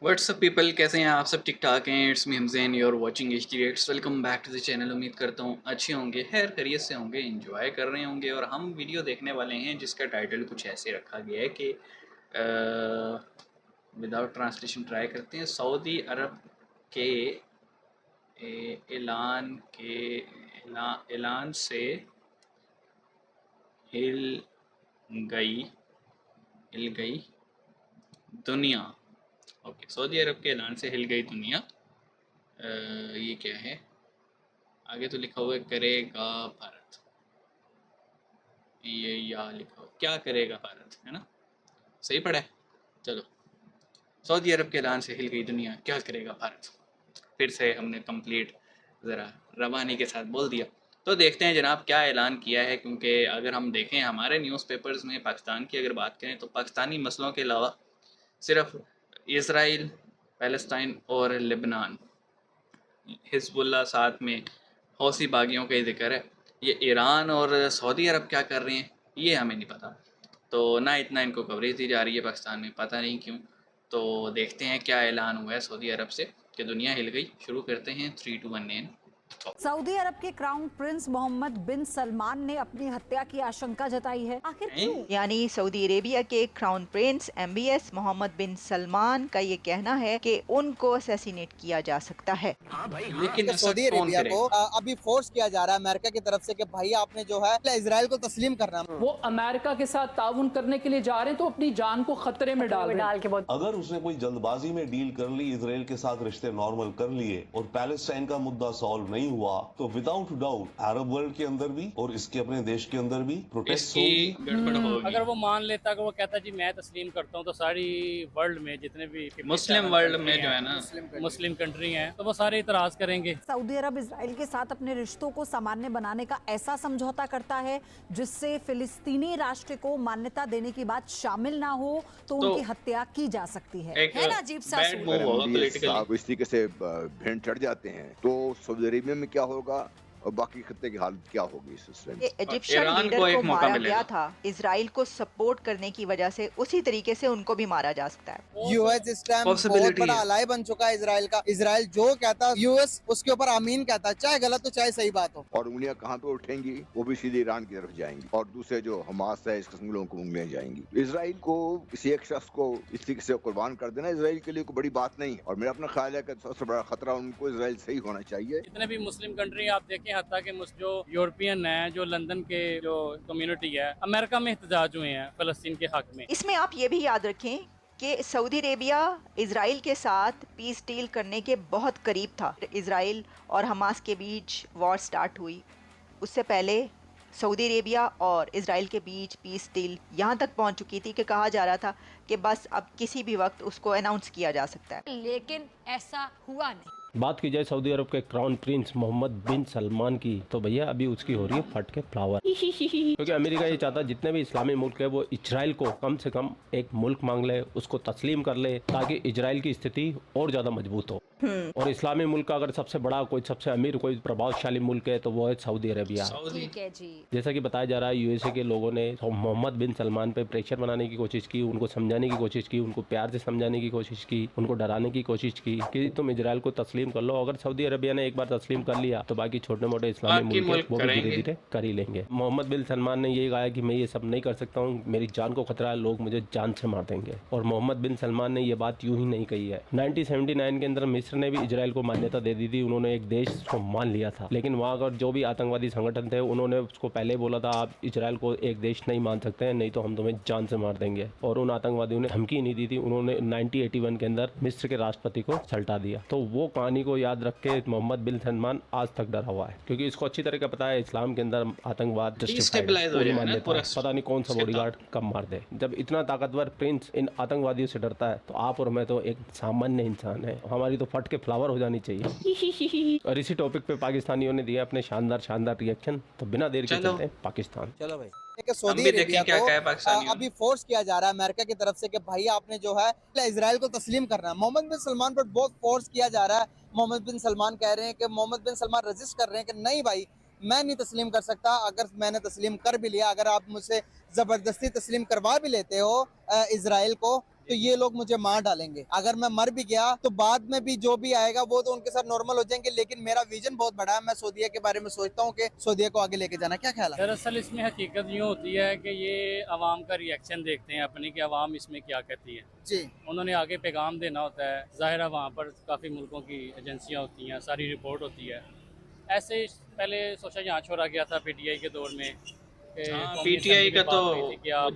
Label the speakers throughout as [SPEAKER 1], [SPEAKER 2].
[SPEAKER 1] WhatsApp people, कैसे हैं आप सब? ठीक ठाक हैं? It's me Hamzain, you are watching HD Reacts. Welcome back to the channel. उम्मीद करता हूँ अच्छे होंगे, खैर खैरियत से होंगे, एंजॉय कर रहे होंगे। और हम वीडियो देखने वाले हैं जिसका टाइटल कुछ ऐसे रखा गया है कि विदाउट ट्रांसलेशन ट्राई करते हैं। सऊदी अरब के ऐलान से हिल गई दुनिया। ओके, सऊदी अरब के ऐलान से हिल गई दुनिया। ये क्या है? आगे तो लिखा हुआ है करेगा भारत। ये या लिखा हुआ क्या करेगा भारत, है ना? सही पढ़ा है? चलो, सऊदी अरब के ऐलान से हिल गई दुनिया, क्या करेगा भारत। फिर से हमने कंप्लीट ज़रा रवानी के साथ बोल दिया। तो देखते हैं जनाब क्या ऐलान किया है, क्योंकि अगर हम देखें हमारे न्यूज़पेपर्स में पाकिस्तान की अगर बात करें तो पाकिस्तानी मसलों के अलावा सिर्फ इसराइल, पैलेस्टाइन और लेबनान, हिजबुल्लाह, साथ में हौसी बागियों का ही जिक्र है। ये ईरान और सऊदी अरब क्या कर रहे हैं ये हमें नहीं पता, तो ना इतना इनको कवरेज दी जा रही है पाकिस्तान में, पता नहीं क्यों। तो देखते हैं क्या ऐलान हुआ है सऊदी अरब से कि दुनिया हिल गई। शुरू करते हैं 3, 2, 1 एंड
[SPEAKER 2] सऊदी अरब के क्राउन प्रिंस मोहम्मद बिन सलमान ने अपनी हत्या की आशंका जताई है। आखिर क्यों?
[SPEAKER 3] यानी सऊदी अरेबिया के क्राउन प्रिंस MBS मोहम्मद बिन सलमान का ये कहना है कि उनको असैसिनेट किया जा सकता है।
[SPEAKER 1] लेकिन
[SPEAKER 4] सऊदी अरेबिया को अभी फोर्स किया जा रहा है अमेरिका की तरफ से कि भाई आपने जो है इजराइल को तस्लीम करना।
[SPEAKER 5] वो अमेरिका के साथ ताउन करने के लिए जा रहे हैं तो अपनी जान को खतरे में डाल के बहुत।
[SPEAKER 6] अगर उसने कोई जल्दबाजी में डील कर ली, इसराइल के साथ रिश्ते नॉर्मल कर लिए और पैलेस्टाइन का मुद्दा सॉल्व नहीं हुआ, तो विदाउट डाउट अरब वर्ल्ड के अंदर भी और इसके अपने देश के अंदर भी प्रोटेस्ट होगी।
[SPEAKER 1] गड़बड़ होगी।
[SPEAKER 7] अगर वो मान लेता, अगर वो कहता जी मैं तस्लीम करता हूँ, तो सारी वर्ल्ड में जितने भी
[SPEAKER 1] मुस्लिम वर्ल्ड में जो है ना,
[SPEAKER 7] मुस्लिम कंट्री हैं, तो वो सारे इतराज करेंगे।
[SPEAKER 2] सऊदी अरब इजराइल के साथ अपने रिश्तों को सामान्य बनाने का ऐसा समझौता करता है जिससे फिलिस्तीनी राष्ट्र को मान्यता देने की बात शामिल ना हो तो उनकी हत्या की जा सकती है ना? अजीब सा
[SPEAKER 8] इस तरीके से भेंट चढ़ जाते हैं तो सऊदी अरेबिया में क्या होगा और बाकी खत्ते की हालत क्या होगी इस सिलसिले में?
[SPEAKER 3] इजिप्शियन लीडर को मारा गया था इजराइल को सपोर्ट करने की वजह से, उसी तरीके से उनको भी मारा जा सकता है।
[SPEAKER 4] यूएस इस टाइम बहुत बड़ा अलाई बन चुका है इजराइल का। इजराइल जो कहता है यूएस उसके ऊपर आमीन कहता है, चाहे गलत हो चाहे सही बात हो।
[SPEAKER 8] और उंगलियां कहाँ पे उठेंगी? वो भी सीधे ईरान की तरफ जाएंगी और दूसरे जो हमास है इस किस्म के लोगों को उंगलियां जाएंगी। इजराइल को किसी एक शख्स को इस तरीके से कुर्बान कर देना इजराइल के लिए कोई बड़ी बात नहीं। और मेरा अपना ख्याल है कि सबसे बड़ा खतरा उनको इजराइल से ही होना चाहिए।
[SPEAKER 7] जितने भी मुस्लिम कंट्री आप देखें, हत्ता के जो यूरोपियन है, जो लंदन के जो कम्युनिटी है, अमेरिका में एहतजाज हुए हैं फलस्तीन के हक में।
[SPEAKER 3] इसमें आप ये भी याद रखें कि सऊदी अरेबिया इजराइल के साथ पीस डील करने के बहुत करीब था। इजराइल और हमास के बीच वॉर स्टार्ट हुई, उससे पहले सऊदी अरेबिया और इजराइल के बीच पीस डील यहाँ तक पहुँच चुकी थी कि कहा जा रहा था कि बस अब किसी भी वक्त उसको अनाउंस किया जा सकता है,
[SPEAKER 2] लेकिन ऐसा हुआ नहीं।
[SPEAKER 9] बात की जाए सऊदी अरब के क्राउन प्रिंस मोहम्मद बिन सलमान की, तो भैया अभी उसकी हो रही है फट के फ्लावर। क्योंकि अमेरिका ये चाहता जितने भी इस्लामी मुल्क है वो इजराइल को कम से कम एक मुल्क मांग ले, उसको तस्लीम कर ले, ताकि इजराइल की स्थिति और ज्यादा मजबूत हो। और इस्लामी मुल्क का अगर सबसे बड़ा कोई सबसे अमीर कोई प्रभावशाली मुल्क है तो वो है सऊदी अरेबिया।
[SPEAKER 2] ठीक है जी।
[SPEAKER 9] जैसा कि बताया जा रहा है यूएसए के लोगों ने मोहम्मद बिन सलमान पे प्रेशर बनाने की कोशिश की, उनको समझाने की कोशिश की, उनको प्यार से समझाने की कोशिश की, उनको डराने की कोशिश की कि तुम इजराइल को तस्लीम कर लो। अगर सऊदी अरेबिया ने एक बार तस्लीम कर लिया तो बाकी छोटे मोटे इस्लामी मुल्क वो भी धीरे धीरे कर ही लेंगे। मोहम्मद बिन सलमान ने ये कहा कि मैं ये सब नहीं कर सकता हूँ, मेरी जान को खतरा है, लोग मुझे जान से मार देंगे। और मोहम्मद बिन सलमान ने ये बात यूं ही नहीं कही है। 1979 के अंदर मिस्र ने भी इजराइल को मान्यता दे दी थी, उन्होंने एक देश को मान लिया था। लेकिन वहाँ का जो भी आतंकवादी संगठन थे उन्होंने उसको पहले बोला था आप इजराइल को एक देश नहीं मान सकते हैं, नहीं तो हम तुम्हें जान से मार देंगे। और उन आतंकवादियों ने धमकी नहीं दी थी, उन्होंने 1981 के अंदर मिस्र के राष्ट्रपति को सल्टा दिया। तो वो कहानी को याद रख के मोहम्मद बिन सलमान आज तक डरा हुआ है, क्योंकि इसको अच्छी तरह का पता है इस्लाम के अंदर आतंकवाद पता नहीं कौन सा बॉडीगार्ड कब मार दे। जब इतना ताकतवर प्रिंस इन आतंकवादियों से डरता है तो आप और मैं तो एक सामान्य इंसान है, हमारी तो फट के फ्लावर हो जानी चाहिए। और इसी टॉपिक पे पाकिस्तानियों ने दिया अपने शानदार रिएक्शन। तो बिना देर के चलते हैं पाकिस्तान।
[SPEAKER 4] चलो भाई, सऊदी अरेबिया को अभी फोर्स किया जा रहा है अमेरिका की तरफ से कि भाई आपने जो है इजराइल को तस्लीम करना है। मोहम्मद बिन सलमान पर बहुत फोर्स किया जा रहा है। मोहम्मद बिन सलमान कह रहे हैं कि मोहम्मद बिन सलमान रजिस्ट कर रहे हैं कि नहीं भाई मैं नहीं तस्लीम कर सकता। अगर मैंने तस्लीम कर भी लिया, अगर आप मुझसे जबरदस्ती तस्लीम करवा भी लेते हो इजराइल को, तो ये लोग मुझे मार डालेंगे। अगर मैं मर भी गया तो बाद में भी जो भी आएगा वो तो उनके साथ नॉर्मल हो जाएंगे, लेकिन मेरा विजन बहुत बड़ा है। मैं सऊदीया के बारे में सोचता हूँ कि सऊदीया को आगे लेके जाना। क्या ख्याल है?
[SPEAKER 7] दरअसल इसमें हकीकत यूँ होती है कि ये आवाम का रिएक्शन देखते हैं अपनी, कि आवाम इसमें क्या कहती है
[SPEAKER 4] जी।
[SPEAKER 7] उन्होंने आगे पैगाम देना होता है। ज़ाहिर है वहाँ पर काफ़ी मुल्कों की एजेंसियाँ होती हैं, सारी रिपोर्ट होती है। ऐसे पहले सोचा यहाँ छोड़ा गया था PTI के दौर में,
[SPEAKER 1] PTI का तो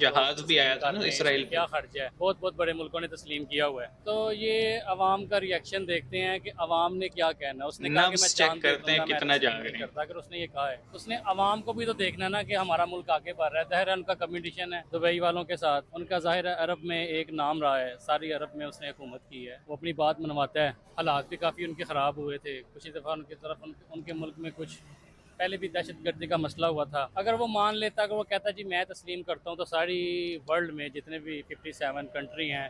[SPEAKER 1] जहाज भी आया था ना इसराइल
[SPEAKER 7] क्या खर्चा है, बहुत बहुत बड़े मुल्कों ने तस्लीम किया हुआ है। तो ये अवाम का रिएक्शन देखते हैं कि अवाम ने क्या कहना है। उसने कहा कि मैं
[SPEAKER 1] चेक करते हैं कितना जाग रहे हैं।
[SPEAKER 7] अगर उसने ये कहा है, उसने अवाम को भी तो देखना ना कि हमारा मुल्क आगे बढ़ रहा है। ज़ाहिर है उनका कम्पिटिशन है दुबई वालों के साथ, उनका ज़ाहिर है अरब में एक नाम रहा है, सारी अरब में उसने हुकूमत की है, वो अपनी बात मनवाता है। हालात भी काफ़ी उनके ख़राब हुए थे, कुछ दफ़ा उनकी तरफ उनके मुल्क में कुछ पहले भी दहशतगर्दी का मसला हुआ था। अगर वो मान लेता, अगर वो कहता जी मैं तस्लीम करता हूँ, तो सारी वर्ल्ड में जितने भी 57 कंट्री हैं,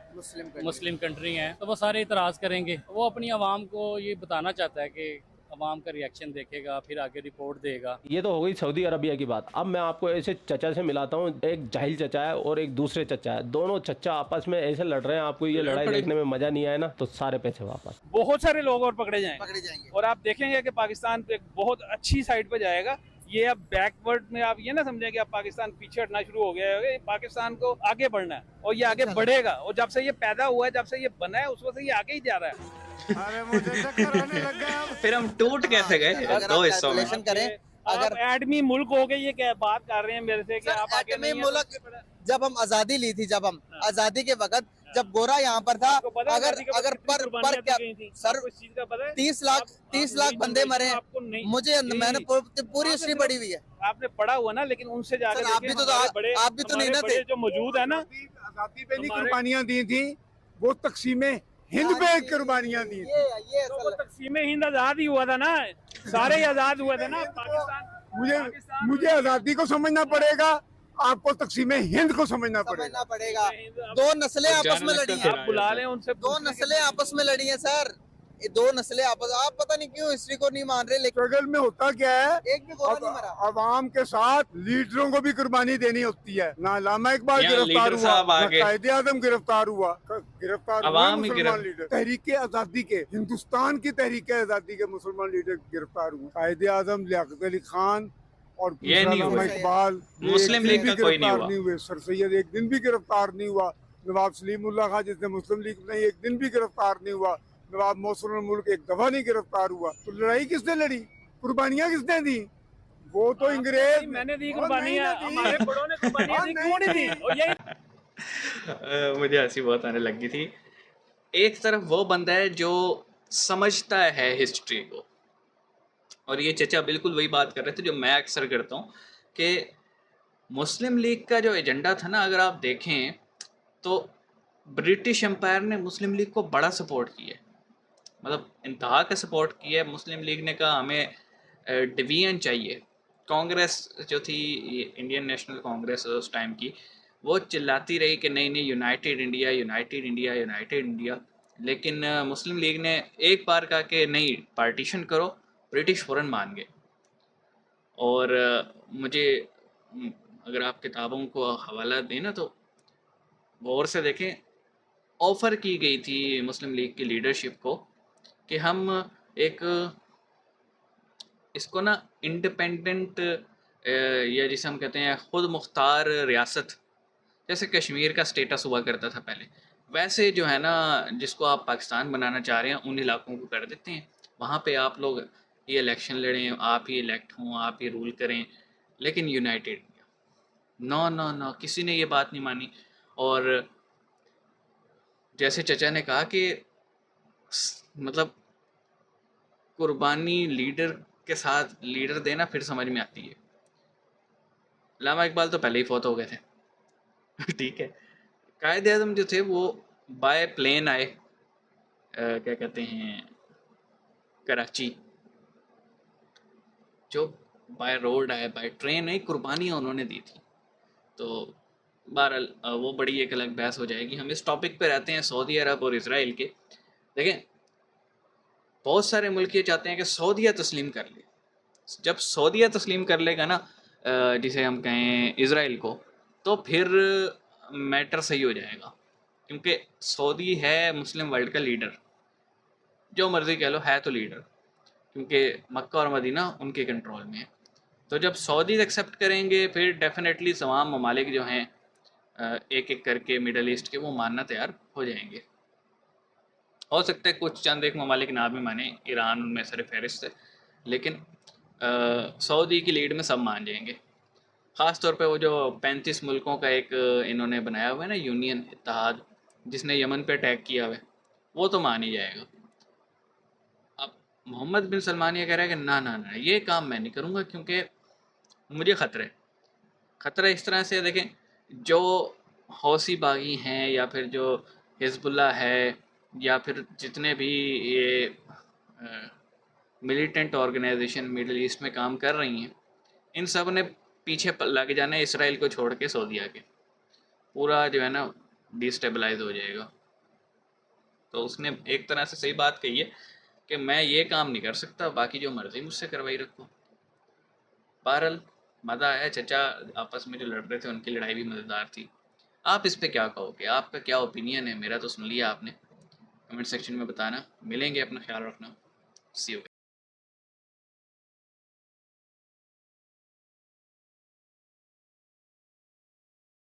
[SPEAKER 7] मुस्लिम कंट्री हैं, तो वो सारे इतराज़ करेंगे। वो अपनी आवाम को ये बताना चाहता है कि अवाम का रिएक्शन देखेगा, फिर आगे रिपोर्ट देगा।
[SPEAKER 9] ये तो हो गई सऊदी अरबिया की बात। अब मैं आपको ऐसे चचा से मिलाता हूँ, एक जाहिल चचा है और एक दूसरे चचा है। दोनों चचा आपस में ऐसे लड़ रहे हैं, आपको ये लड़ाई देखने में मजा नहीं आया ना, तो सारे पैसे वापस।
[SPEAKER 10] बहुत सारे लोग और पकड़े जाएंगे और आप देखेंगे कि पाकिस्तान एक बहुत अच्छी साइड पे जाएगा। ये अब बैकवर्ड में आप ये ना समझें कि अब पाकिस्तान पीछे हटना शुरू हो गया है। पाकिस्तान को आगे बढ़ना है और ये आगे बढ़ेगा, और जब से ये पैदा हुआ है, जब से ये बना है, उस वक्त से ये आगे ही जा रहा है।
[SPEAKER 11] अरे मुझे चक्कर आने लग गया।
[SPEAKER 1] फिर हम टूट कैसे गए दो हिस्सों में?
[SPEAKER 10] अगर एडमी मुल्क हो गए, ये क्या बात कर रहे हैं मेरे से कि आप आगे नहीं
[SPEAKER 4] मुल्क। जब हम आजादी ली थी, जब हम आजादी के वक्त जब गोरा यहाँ पर था, अगर पर क्या सर 30 लाख बंदे मरे, मुझे मैंने पूरी हिस्ट्री पढ़ी हुई है।
[SPEAKER 10] आपने पढ़ा हुआ ना, लेकिन उनसे जाकर
[SPEAKER 4] आप भी तो नहीं ना थे
[SPEAKER 10] जो मौजूद है ना।
[SPEAKER 11] आजादी पे नहीं कुर्बानियां दी थी, वो तकसीमे हिंद पे कुर्बानियां दी थी।
[SPEAKER 10] तो वो तकसीमे हिंद आजाद ही हुआ था ना, सारे आजाद हुए थे ना। पाकिस्तान
[SPEAKER 11] मुझे आजादी को समझना पड़ेगा, आपको तकसीमे हिंद को समझना
[SPEAKER 4] पड़ेगा। दो नस्लें आपस में लड़ी हैं,
[SPEAKER 10] बुला लें उनसे।
[SPEAKER 4] दो नस्लें आपस में लड़ी हैं सर, ये दो नस्लें आपस। आप पता नहीं क्यों हिस्ट्री को नहीं मान रहे। लेकिन
[SPEAKER 11] स्ट्रगल में होता क्या है,
[SPEAKER 4] एक भी गोरा नहीं मरा।
[SPEAKER 11] अवाम के साथ लीडरों को भी कुर्बानी देनी होती है ना। अल्लामा इकबाल गिरफ्तार हुआ, कायदे आजम गिरफ्तार हुआ, मुसलमान लीडर तहरीक आजादी के, हिंदुस्तान की तहरीक आजादी के मुसलमान लीडर गिरफ्तार हुए। कायदे आजम लियाकत अली खान और इकबाल,
[SPEAKER 1] मुस्लिम लीग का कोई
[SPEAKER 11] नहीं हुए। सर सैयद एक दिन भी गिरफ्तार नहीं हुआ। नवाब सलीमुल्लाह खान जिसने मुस्लिम लीग नहीं, एक दिन भी गिरफ्तार नहीं हुआ। नवाब मोहसिन मुल्क एक दफा नहीं गिरफ्तार हुआ। तो लड़ाई किसने लड़ी, कुर्बानियां किसने दी? वो तो अंग्रेज।
[SPEAKER 10] मैंने दी कुर्बानियां, हमारे बड़ों ने कुर्बानियां दी, क्यों नहीं दी? और यही
[SPEAKER 1] मुझे हंसी बहुत आने लगी थी। एक तरफ वो बंदा है जो समझता है हिस्ट्री को, और ये चचा बिल्कुल वही बात कर रहे थे जो मैं अक्सर करता हूँ कि मुस्लिम लीग का जो एजेंडा था ना, अगर आप देखें तो ब्रिटिश एम्पायर ने मुस्लिम लीग को बड़ा सपोर्ट किया, मतलब इंतहा का सपोर्ट किया। मुस्लिम लीग ने कहा हमें डिवीजन चाहिए। कांग्रेस जो थी, इंडियन नेशनल कांग्रेस उस टाइम की, वो चिल्लाती रही कि नहीं नहीं United India, United India, United India. लेकिन मुस्लिम लीग ने एक बार कहा कि नहीं, पार्टीशन करो। ब्रिटिश फ़ौरन मान गए। और मुझे, अगर आप किताबों को हवाला दें ना, तो गौर से देखें, ऑफ़र की गई थी मुस्लिम लीग की लीडरशिप को कि हम एक इसको ना इंडिपेंडेंट, या जिसे हम कहते हैं खुद मुख्तार रियासत, जैसे कश्मीर का स्टेटस हुआ करता था पहले, वैसे जो है ना, जिसको आप पाकिस्तान बनाना चाह रहे हैं, उन इलाकों को कर देते हैं। वहाँ पे आप लोग ये इलेक्शन लड़ें, आप ही इलेक्ट हों, आप ही रूल करें, लेकिन united India. No no no, किसी ने ये बात नहीं मानी। और जैसे चचा ने कहा कि मतलब कुर्बानी लीडर के साथ लीडर देना फिर समझ में आती है। अल्लामा इकबाल तो पहले ही फौत हो गए थे। ठीक है, कायदे आज़म जो थे वो बाय प्लेन आए, क्या कहते हैं, कराची, जो बाय रोड आए, बाय ट्रेन आई, कुर्बानियाँ उन्होंने दी थी। तो बहरहाल वो बड़ी एक अलग बहस हो जाएगी। हम इस टॉपिक पे रहते हैं सऊदी अरब और इजराइल के। देखें, बहुत सारे मुल्क ये चाहते हैं कि सऊदीया तस्लीम कर ले, जब सऊदीया तस्लीम कर लेगा ना जिसे हम कहें इज़राइल को, तो फिर मैटर सही हो जाएगा, क्योंकि सऊदी है मुस्लिम वर्ल्ड का लीडर, जो मर्ज़ी कह लो, है तो लीडर, क्योंकि मक्का और मदीना उनके कंट्रोल में है। तो जब सऊदी एक्सेप्ट करेंगे फिर डेफिनेटली तमाम ममालिक जो हैं एक एक करके मिडल ईस्ट के वो मानना तैयार हो जाएंगे। हो सकता है कुछ चंद एक ममालिक ना भी माने, ईरान उनमें सर फहरिस्त है, लेकिन सऊदी की लीड में सब मान जाएंगे। ख़ास तौर पे वो जो 35 मुल्कों का एक इन्होंने बनाया हुआ है ना यूनियन, इत्तेहाद, जिसने यमन पे अटैक किया हुआ है, वो तो मान ही जाएगा। अब मोहम्मद बिन सलमान ये कह रहा है कि ना ना ना, ये काम मैं नहीं करूँगा क्योंकि मुझे ख़तरा इस तरह से, देखें, जो हौसी बागी हैं या फिर जो हिज़्बुल्लाह है या फिर जितने भी ये मिलिटेंट ऑर्गेनाइजेशन मिडिल ईस्ट में काम कर रही हैं, इन सब ने पीछे लग जाना है इसराइल को छोड़ के सऊदीया के, पूरा जो है ना डिस्टेबलाइज हो जाएगा। तो उसने एक तरह से सही बात कही है कि मैं ये काम नहीं कर सकता, बाकी जो मर्ज़ी मुझसे करवाई रखो। बहरहाल मज़ा आया, चचा आपस में जो लड़ रहे थे उनकी लड़ाई भी मज़ेदार थी। आप इस पे क्या कहोगे, आपका क्या ओपिनियन है? मेरा तो सुन लिया आपने, कमेंट सेक्शन में बताना। मिलेंगे, अपना ख्याल रखना, सी यू।